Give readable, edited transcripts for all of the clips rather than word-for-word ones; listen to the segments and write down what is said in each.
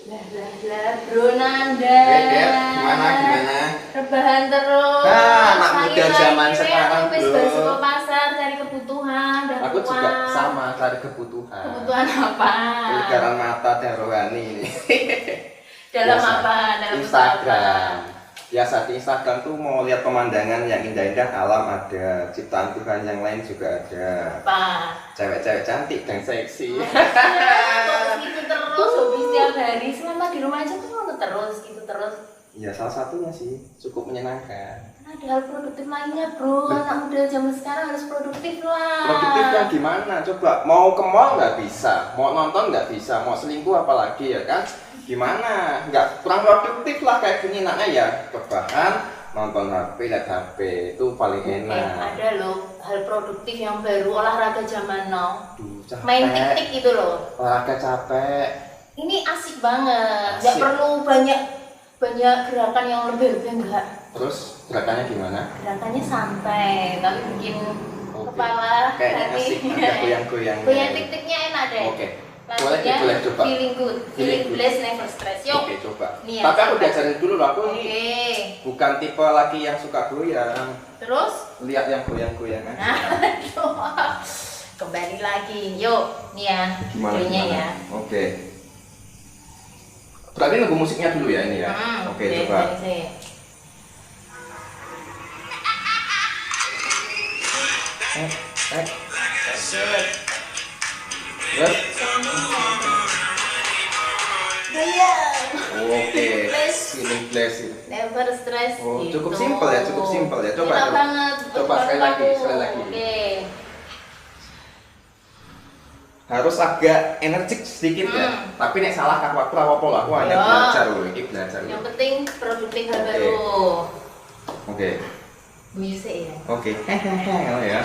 Lah, Bro Nanda. Gimana? Rebahan terus. Anak muda zaman sekarang, Wis Bro. ke pasar cari kebutuhan, dan Aku juga sama cari kebutuhan. Kebutuhan apa? Peredaran mata dan rohani ini. Dalam Biasa. apa? Dalam Instagram. Biasa di Instagram tuh mau lihat pemandangan yang indah-indah, alam ada, ciptaan Tuhan yang lain juga ada. Apa? Cewek-cewek cantik dan seksi. Kok gitu terus hobi setiap hari selama di rumah aja tuh ngono terus gitu terus. Ya salah satunya sih cukup menyenangkan. Ada hal produktif lainnya, Bro. Anak muda zaman sekarang harus produktif lah. Produktifnya gimana? Coba mau ke mall nggak bisa, mau nonton nggak bisa, mau selingkuh apalagi ya kan? Gimana? Nggak kurang produktif lah kayak gini naknya ya. Kebahan nonton HP, lihat HP itu paling enak. Ada loh hal produktif yang baru, olahraga zaman now. Duh, capek. Main tik-tik gitu loh. Olahraga capek. Ini asik banget. Asik. Nggak perlu banyak gerakan yang lebih-lebih enggak. Terus gerakannya gimana? Gerakannya santai, tapi bikin Oke. kepala Kayaknya hati. asik, ada goyang-goyangnya. Goyang tik-tiknya enak deh. Oke. Lanjutnya, Boleh coba. feeling good, feeling good. blessed, never stress. Yuk. Oke, coba. Nih ya, Tapi aku coba. diajarin dulu loh, aku Oke. ini bukan tipe laki yang suka goyang. Terus? Lihat yang goyang-goyang aja. Nah, kembali lagi. Yuk, nih ya, videonya ya. Oke. Berarti nunggu musiknya dulu ya ini ya. Oke, coba. Terus? Oke. Feeling blessed. Never stress. Oh, gitu. cukup simpel ya, cukup simpel ya. Coba, Enak coba. banget. Coba sekali lagi, Aku. sekali lagi. Oke. Harus agak energik sedikit ya. Tapi nek salah aku apa-apa lah. Aku hanya Ya. belajar loh, ini belajar loh. Yang penting produktif hal Oke. baru. Oke. Musik ya. Oke. Oh ya.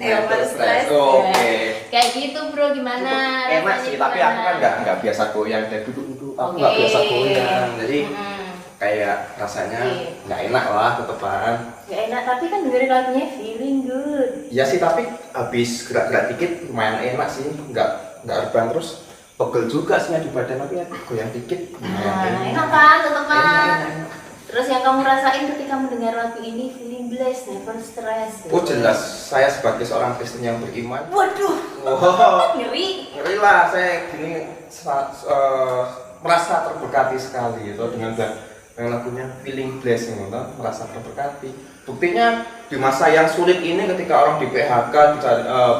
Never stress. Oke. Kayak gitu, Bro, gimana? Enak Rasanya sih, tapi gimana? aku kan nggak biasa goyang dan duduk-duduk. Aku Oke. nggak biasa goyang, jadi Mm-mm. kayak rasanya Oke. nggak enak lah ketepan. Gak enak, tapi kan dengerin lagunya feeling good. Ya sih, tapi habis gerak-gerak dikit lumayan enak sih, nggak rebahan terus. Pegel juga sih di badan, tapi ya goyang dikit Nah, enak kan, teman-teman? enak. Terus yang kamu rasain ketika mendengar lagu ini, feeling blessed, never stress. Oh jelas, saya sebagai seorang Kristen yang beriman. Waduh, Wow, ngeri. ngeri lah saya gini merasa terberkati sekali itu dengan lagunya Feeling Blessed, merasa terberkati. Buktinya di masa yang sulit ini ketika orang di PHK,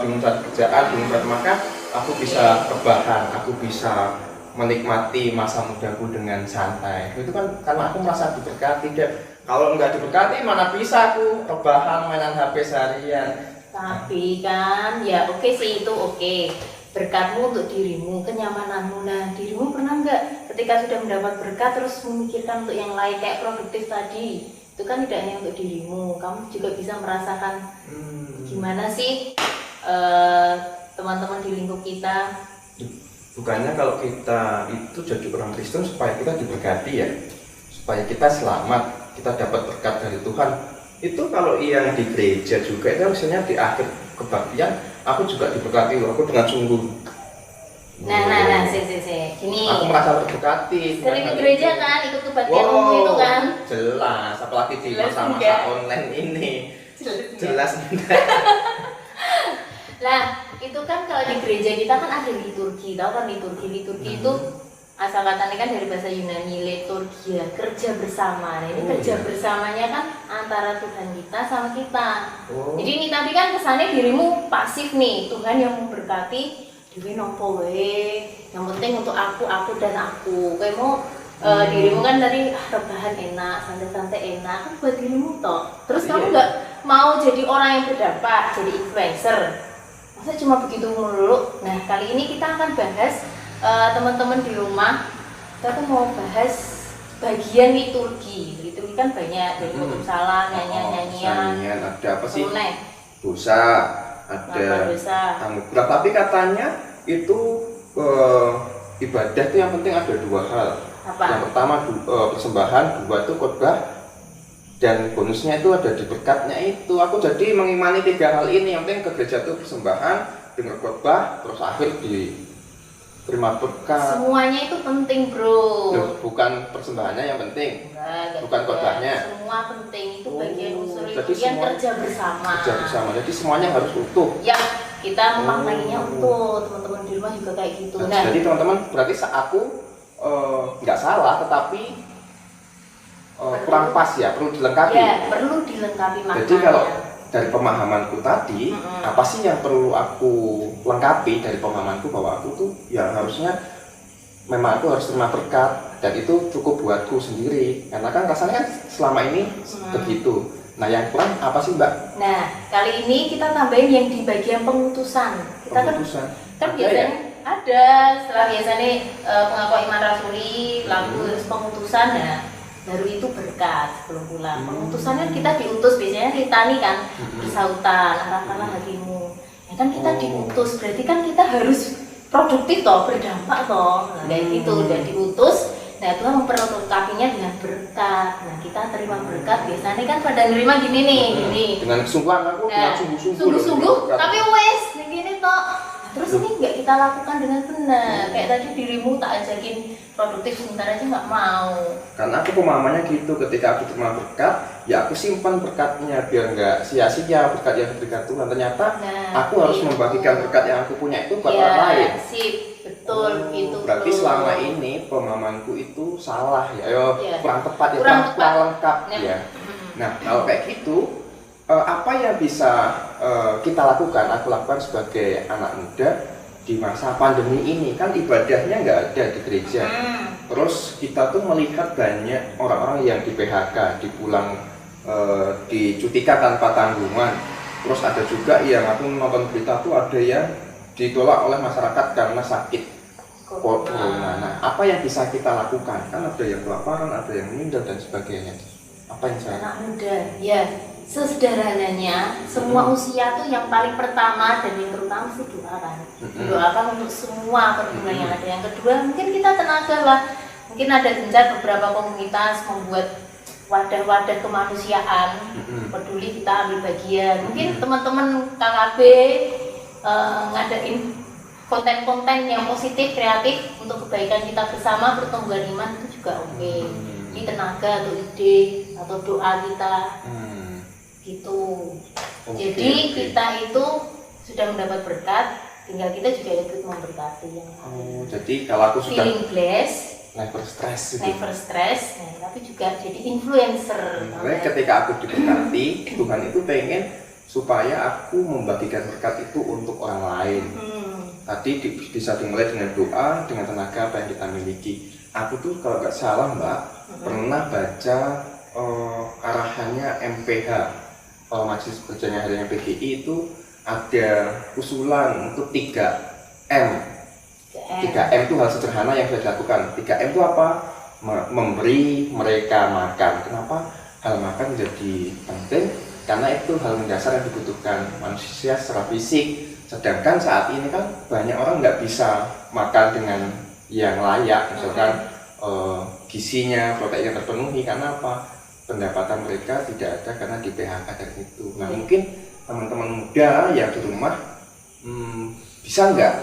bingung cari kerjaan, bingung cari makan, aku bisa rebahan, aku bisa menikmati masa mudaku dengan santai. Itu kan karena aku merasa diberkati deh. Kalau nggak diberkati mana bisa aku rebahan mainan HP seharian. Tapi kan, ya oke sih itu oke. Berkatmu untuk dirimu, kenyamananmu. Nah, dirimu pernah nggak ketika sudah mendapat berkat terus memikirkan untuk yang lain kayak produktif tadi? Itu kan tidak hanya untuk dirimu, kamu juga bisa merasakan gimana sih teman-teman di lingkup kita. Bukannya kalau kita itu jadi orang Kristen supaya kita diberkati ya, supaya kita selamat, kita dapat berkat dari Tuhan. Itu kalau yang di gereja juga itu misalnya di akhir kebaktian aku juga diberkati, aku dengan sungguh. Nah, gini. Aku merasa terberkati. Sering ke gereja kan, ikut kebaktian umum itu kan. Jelas, apalagi di Jelas masa-masa enggak. online ini. Jelas Jelas. Nah, itu kan kalau di gereja kita kan ada liturgi, tahu kan liturgi itu asal katanya kan dari bahasa Yunani liturgia, kerja bersama. Nah, ini kerja bersamanya kan antara Tuhan kita sama kita. Jadi ini tadi kan kesannya dirimu pasif nih, Tuhan yang memberkati diri nopo wae. Yang penting untuk aku dan aku. Kayak mau dirimu kan tadi rebahan enak, santai-santai enak, kan buat dirimu toh. Terus kamu nggak mau jadi orang yang berdampak, jadi influencer. Masa cuma begitu mulu? Nah, kali ini kita akan bahas teman-teman di rumah. Kita tuh mau bahas bagian liturgi. Liturgi kan banyak, dari kutub salam, nyanyian. Ada apa sih? Tunai. Dosa, ada Dosa. tanggung jawab. Tapi katanya itu ibadah itu yang penting ada dua hal. Apa? Yang pertama persembahan, dua itu khotbah, dan bonusnya itu ada di berkatnya itu. Aku jadi mengimani 3 hal ini. Yang penting ke gereja itu persembahan, dengar khotbah, terus akhir diterima berkat. Semuanya itu penting, bro. Loh, bukan persembahannya yang penting, Enggak bukan juga. khotbahnya. Semua penting, itu bagian unsur itu jadi yang semua- kerja bersama. Kerja bersama, jadi semuanya harus utuh. Ya, kita memaknainya utuh. Teman-teman di rumah juga kayak gitu. Nah, Jadi teman-teman, berarti aku nggak salah, tetapi kurang pas ya, perlu dilengkapi. ya perlu dilengkapi maknanya. Jadi kalau dari pemahamanku tadi, apa sih yang perlu aku lengkapi dari pemahamanku, bahwa aku tuh ya harusnya memang aku harus terima berkat, dan itu cukup buatku sendiri, karena kan rasanya kan selama ini begitu. Nah, yang kurang apa sih, Mbak? Nah, kali ini kita tambahin yang di bagian pengutusan. Kita Pengutusan. kan Ada biasanya ya? ada, setelah biasanya pengakuan iman rasuli, lalu terus pengutusan, nah baru itu berkat sebelum pulang. Pengutusan kan kita diutus, biasanya litani kan, bersautan, arahkanlah hatimu. Ya kan kita diutus, berarti kan kita harus produktif toh, berdampak toh. Nah, kayak gitu, dan diutus. Nah, Tuhan memperlengkapinya dengan berkat. Nah, kita terima berkat biasanya kan pada nerima gini nih, gini. Dengan kesungguhan aku, dengan Nah, sungguh-sungguh. sungguh-sungguh, berkat. tapi wes begini toh. Terus ini nggak kita lakukan dengan benar. Kayak tadi dirimu tak ajakin produktif sebentar aja nggak mau. Karena aku pemahamannya gitu, ketika aku terima berkat, ya aku simpan berkatnya biar nggak sia-sia berkat yang diberikan Tuhan. Ternyata Nah, aku harus itu. membagikan berkat yang aku punya itu buat Ya, orang lain. sip, betul gitu. Berarti bro. selama ini pemahamanku itu salah ya, Ya. kurang tepat ya, Kurang kurang tepat. lengkap Nah, ya. Nah, kalau kayak gitu, apa yang bisa kita lakukan? Aku lakukan sebagai anak muda di masa pandemi ini, kan ibadahnya nggak ada di gereja. Terus kita tuh melihat banyak orang-orang yang di PHK, dipulang, dicutikan tanpa tanggungan. Terus ada juga yang aku nonton berita tuh ada yang ditolak oleh masyarakat karena sakit corona. Nah, apa yang bisa kita lakukan? Kan ada yang kelaparan, ada yang meninggal dan sebagainya. Apa yang saya Anak muda, ya sesederhananya semua usia tuh yang paling pertama dan yang terutama sih doa kan. Doakan untuk semua pergumulan yang ada. Yang kedua mungkin kita tenaga lah, mungkin ada gencar beberapa komunitas membuat wadah-wadah kemanusiaan, peduli kita ambil bagian. Mungkin teman-teman KKB ngadain konten-konten yang positif, kreatif untuk kebaikan kita bersama, pertumbuhan iman itu juga oke. Ini tenaga atau ide atau doa kita gitu. Jadi kita itu sudah mendapat berkat, tinggal kita juga ikut memberkati yang lain. jadi kalau aku sudah Feeling blessed, never stress gitu. never stress, nah, tapi juga jadi influencer. Makanya ketika aku diberkati, Tuhan itu pengen supaya aku membagikan berkat itu untuk orang lain. Tadi bisa dimulai dengan doa, dengan tenaga apa yang kita miliki. Aku tuh kalau nggak salah, Mbak, pernah baca arahannya MPH, Majelis Perjanjian Harian PGI, itu ada usulan untuk 3M. 3M itu hal sederhana yang bisa dilakukan. 3M itu apa? Memberi mereka makan. Kenapa hal makan menjadi penting? Karena itu hal mendasar yang dibutuhkan manusia secara fisik. Sedangkan saat ini kan banyak orang nggak bisa makan dengan yang layak, misalkan gizinya, proteinnya terpenuhi. Karena apa? Pendapatan mereka tidak ada karena di PHK dari itu. Nah, mungkin teman-teman muda yang di rumah bisa nggak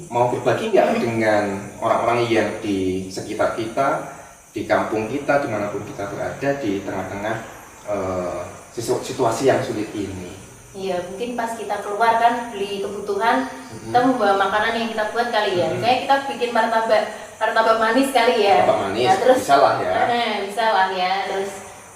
mau berbagi nggak dengan orang-orang yang di sekitar kita, di kampung kita, dimanapun kita berada, di tengah-tengah situasi yang sulit ini. Iya, mungkin pas kita keluar kan beli kebutuhan, kita membawa makanan yang kita buat kali ya. Misalnya kita bikin martabak manis kali ya. Martabak manis, nah, terus bisa lah ya. Bisa lah ya. Terus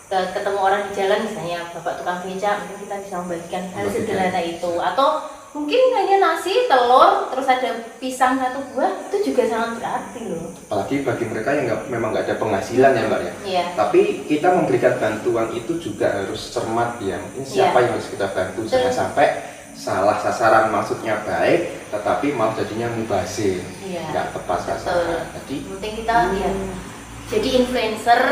ketemu orang di jalan, misalnya bapak tukang beca, mungkin kita bisa membagikan hal sederhana itu. Atau mungkin hanya nasi, telur, terus ada pisang 1 buah, itu juga sangat berarti loh. Apalagi bagi mereka yang memang nggak ada penghasilan ya, Mbak ya. Iya. Tapi kita memberikan bantuan itu juga harus cermat ya. Ini siapa yang harus kita bantu, jangan sampai salah sasaran, maksudnya baik, tetapi malah jadinya mubazir, nggak tepat sasaran. Jadi penting kita ya jadi influencer,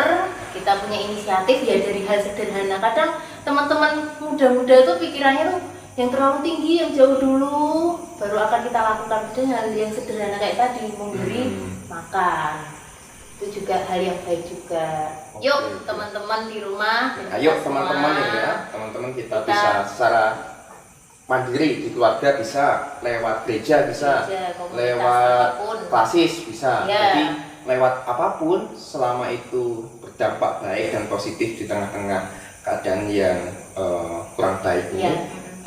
kita punya inisiatif ya dari hal sederhana. Kadang teman-teman muda-muda tuh pikirannya tuh yang terlalu tinggi, yang jauh dulu baru akan kita lakukan. Hal yang sederhana kayak tadi, memberi makan, itu itu juga hal yang baik juga. Oke. Yuk teman-teman di rumah, Ayo kita teman-teman semua. ya, teman-teman kita bisa secara mandiri di keluarga bisa, lewat gereja bisa, Gereja, komunitas lewat apapun. klasis bisa. Iya. Jadi lewat apapun selama itu berdampak baik dan positif di tengah-tengah keadaan yang kurang baik ini Iya.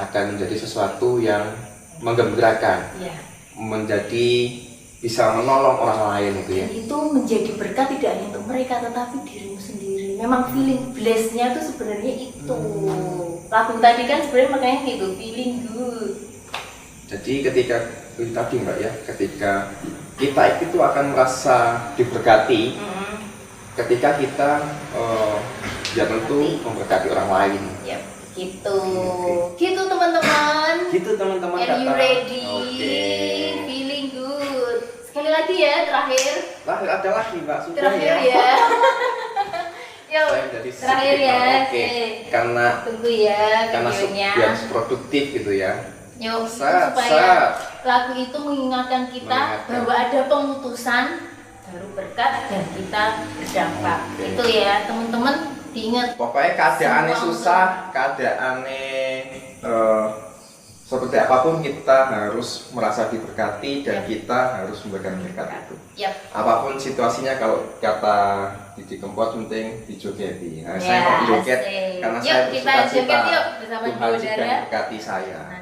akan menjadi sesuatu yang menggembirakan, Iya. menjadi bisa menolong orang lain gitu ya. Dan itu menjadi berkat tidak hanya untuk mereka tetapi dirimu sendiri. Memang feeling blessed-nya tuh sebenarnya itu. Lagu tadi kan sebenarnya makanya gitu, feeling good. Jadi ketika itu tadi Mbak ya, ketika kita itu akan merasa diberkati ketika kita ya tentu memberkati orang lain. Ya, gitu. Oke. Gitu teman-teman. Gitu teman-teman. Are you ready? Oke. Feeling good. Sekali lagi ya terakhir. Terakhir ada lagi Mbak, sudah Terakhir ya. ya. Yuk, Saya jadi terakhir sedikit, ya. Oke. Karena Tunggu ya biar videonya. produktif gitu ya. Yuk, Set, supaya set. lagu itu mengingatkan kita Mengingatkan. bahwa ada pemutusan baru berkat dan kita berdampak. Oke. Itu ya teman-teman, diingat. Pokoknya keadaannya Semua susah, keadaannya seperti apapun kita harus merasa diberkati dan Ya. kita harus memberikan berkat itu. Yap. Apapun situasinya, kalau kata Didi Kempot penting dijogeti. Nah, saya Ya, mau joget asik. karena Yuk, saya kita bersuka cita joget yuk bersama Tuhan Ibu juga Dara. memberkati saya. Nah,